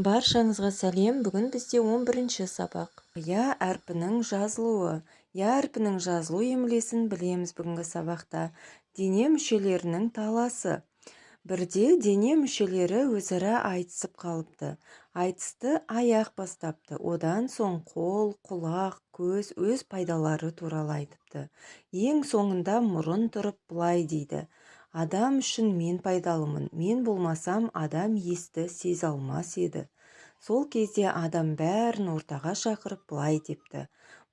Баршаңызға сәлем. Бүгін бізде 11-ші сабақ. Я әрпінің жазылуы. Я әрпінің жазылу емлесін білеміз бүгінгі сабақта. Дене мүшелерінің таласы. Бірде дене мүшелері өзара айтысып қалыпты. Айтысты аяқ бастапты. Одан соң қол, құлақ, көз өз пайдалары туралы айтыпты. Ең соңында мұрын тұрып былай дейді: Адам үшін мен пайдалымын. Мен болмасам, адам есті сезе алмас еді. Сол кезде адам бәрін ортаға шақырып былай депті: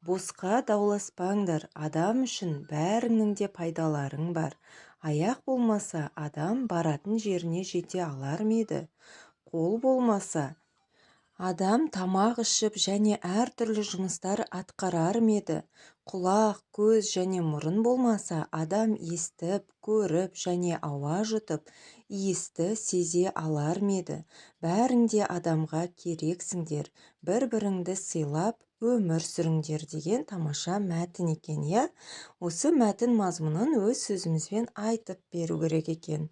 Босқа дауласпаңдар, адам үшін бәрінің де пайдаларың бар. Аяқ болмаса, адам баратын жеріне жете алар ма еді? Қол болмаса, адам тамақ ішіп және әртүрлі жұмыстар атқарар ма еді? Құлақ, көз және мұрын болмаса, адам естіп, көріп және ауа жұтып, иісті сезе алар ма еді? Бәрің де адамға керексіңдер, бір-біріңді сыйлап, өмір сүріңдер деген тамаша мәтін екен, иә? Осы мәтін мазмұнын өз сөзімізбен айтып беру керек екен.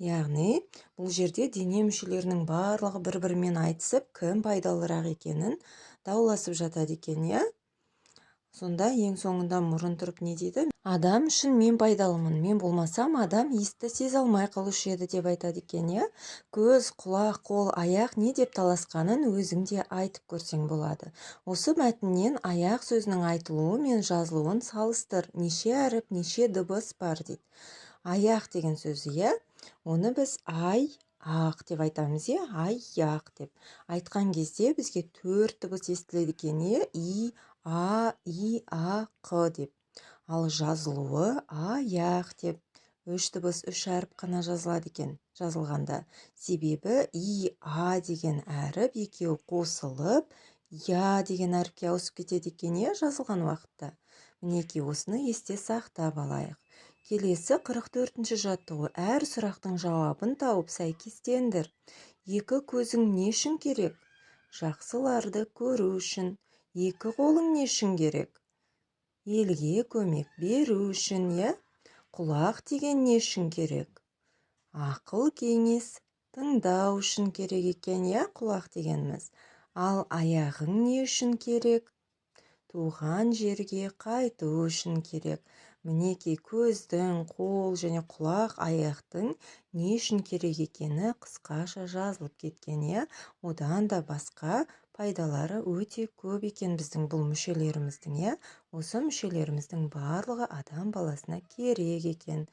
Яғни, бұл жерде дене мүшелерінің барлығы бір-бірімен айтысып, кім пайдалырақ екенін дауласып жатады екен, иә? Сонда ең соңында мұрын тұрып не дейді? Адам үшін мен пайдалымын, мен болмасам, адам есті сезе алмай қалушы еді деп айтады екен, иә? Көз, құлақ, қол, аяқ не деп таласқанын өзің де айтып көрсең болады. Осы мәтіннен аяқ сөзінің айтылуы мен жазылуын салыстыр. Неше әріп, неше дыбыс бар дейді. Аяқ деген сөзі, иә? Оны біз ақ деп айтамыз, иә? Аяқ деп айтқан кезде бізге 4 дыбыс естіледі екен, иә? И, А, Қ деп. Ал жазылуы аяқ деп 3 дыбыс 3 әріп қана жазылады екен жазылғанда. Себебі И, А деген әріп екеуі қосылып, Я деген әріпке ауысып кетеді екен, иә, жазылған уақытта. Мінекей осыны есте сақтап алайық. Келесі 44-ші жаттығу. Әр сұрақтың жауабын тауып сәйкестендір. Екі көзің не үшін керек? Жақсыларды көру үшін. Екі қолың не үшін керек? Елге көмек беру үшін, иә? Құлақ деген не үшін керек? Ақыл кеңес тыңдау үшін керек екен, иә, құлақ дегеніміз. Ал аяғың не үшін керек? Туған жерге қайту үшін керек. Мінекей көздің, қол және құлақ, аяқтың не үшін керек екені қысқаша жазылып кеткен, иә? Одан да басқа пайдалары өте көп екен біздің бұл мүшелеріміздің, иә? Осы мүшелеріміздің барлығы адам баласына керек екен.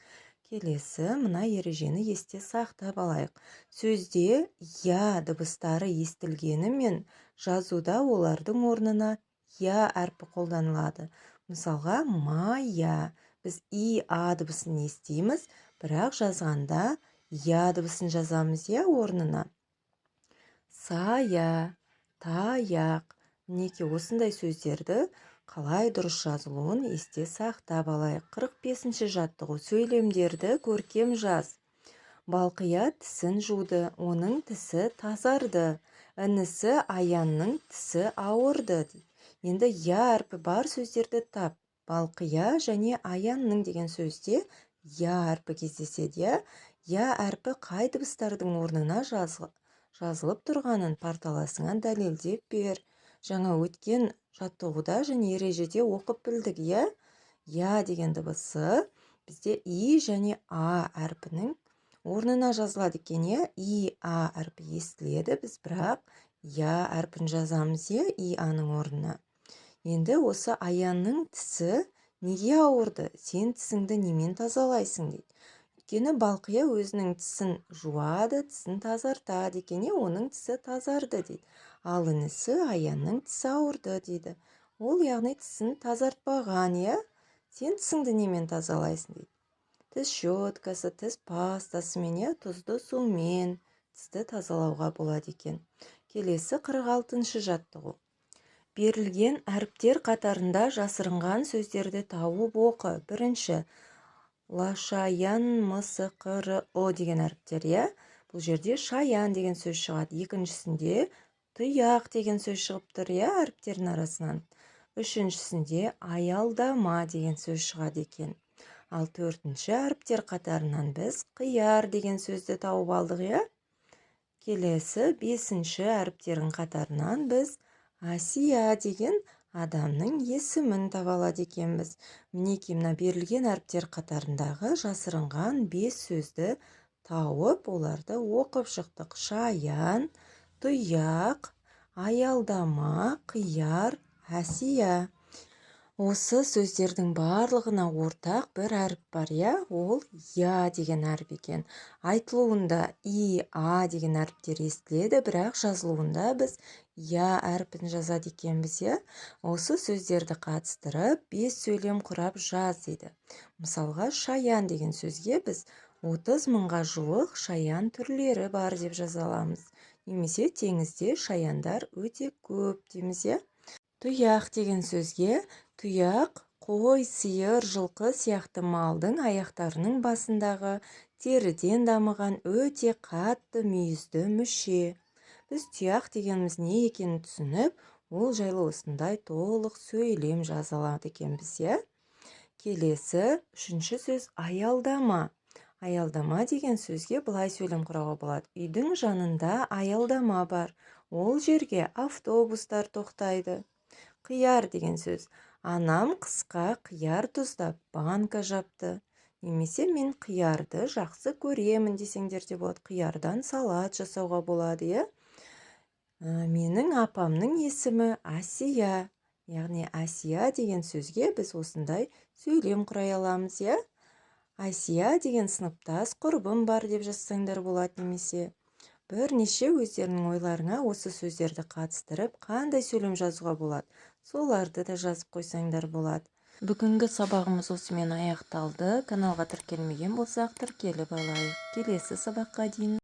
Келесі мына ережені есте сақтап алайық. Сөзде я дыбыстары естілгенімен жазуда олардың орнына я әрпі қолданылады. Мысалға, мая. Біз И, А дыбысын естиміз, бірақ жазғанда я дыбысын жазамыз, я, орнына. Сая, таяқ. Мінекей осындай сөздерді қалай дұрыс жазылуын есте сақтап алайық. 45-ші жаттығу. Сөйлемдерді көркем жаз. Балқия тісін жуды, оның тісі тазарды. Інісі Аянның тісі ауырды. Енді я әрпі бар сөздерді тап. Балқия және Аянның деген сөзде я әрпі кездеседі. Я әрпі қай дыбыстардың орнына жазылып тұрғанын парталасыңа дәлелдеп бер. Жаңа өткен жаттығуда және ережеде оқып білдік, иә? Я деген дыбысы бізде И және А әрпінің орнына жазылады екен, иә? И, А әрпі естіледі, біз бірақ я әрпін жазамыз, иә, И, Аның орнына. Енді осы Аянның тісі неге ауырды? Сен тісіңді немен тазалайсың дейді. Өйткені Балқия өзінің тісін жуады, тісін тазартады екен, оның тісі тазарды дейді. Ал інісі Аянның тісі ауырды дейді. Ол яғни тісін тазартпаған, иә? Сен тісіңді немен тазалайсың дейді. Тіс щеткасы, тіс пастасымен, иә, тұзды сумен тісті тазалауға болады екен. Келесі 46-ші жаттығу. Берілген әріптер қатарында жасырынған сөздерді тауып оқы. Бірінші, лашаян, мысы, қыры, о деген әріптер, иә? Бұл жерде шаян деген сөз шығады. Екіншісінде тұяқ деген сөз шығып тұр, иә, әріптердің арасынан. Үшіншісінде аялдама деген сөз шығады екен. Ал төртінші әріптер қатарынан біз қияр деген сөзді тауып алдық, иә? Келесі 5-ші әріптердің қатарынан біз Асия деген адамның есімін таба алады екенбіз. Мінекей мына берілген әріптер қатарындағы жасырынған 5 сөзді тауып, оларды оқып шықтық. Шаян, тұяқ, аялдама, қияр, Асия. Осы сөздердің барлығына ортақ бір әріп бар, ол я деген әріп екен. Айтылуында и, а деген әріптер естіледі, бірақ жазылуында біз я әріпін жазады екенбіз, Осы сөздерді қатыстырып, 5 сөйлем құрап жаз дейді. Мысалға, шаян деген сөзге біз 30 мыңға жуық шаян түрлері бар деп жаза аламыз. Немесе теңізде шаяндар өте көп дейміз, Тұяқ деген сөзге тұяқ қой, сиыр, жылқы сияқты малдың аяқтарының басындағы теріден дамыған өте қатты мүйізді мүше. Біз тұяқ дегеніміз не екенін түсініп, ол жайлы осындай толық сөйлем жаза алады екенбіз, Келесі 3-ші сөз аялдама. Аялдама деген сөзге былай сөйлем құрауға болады. Үйдің жанында аялдама бар. Ол жерге автобустар тоқтайды. Қияр деген сөз. Анам қысқа қияр тұздап банка жапты. Немесе мен қиярды жақсы көремін десеңдер де болады. Қиярдан салат жасауға болады, Менің апамның есімі Асия. Яғни Асия деген сөзге біз осындай сөйлем құрай аламыз, Асия деген сыныптас құрбым бар деп жазсаңдар болады, немесе бірнеше өздерінің ойларыңа осы сөздерді қатыстырып, қандай сөйлем жазуға болады, соларды да жазып қойсаңдар болады. Бүгінгі сабағымыз осымен аяқталды. Каналға тіркелмеген болсақ, тіркеліп алайық. Келесі сабаққа дейін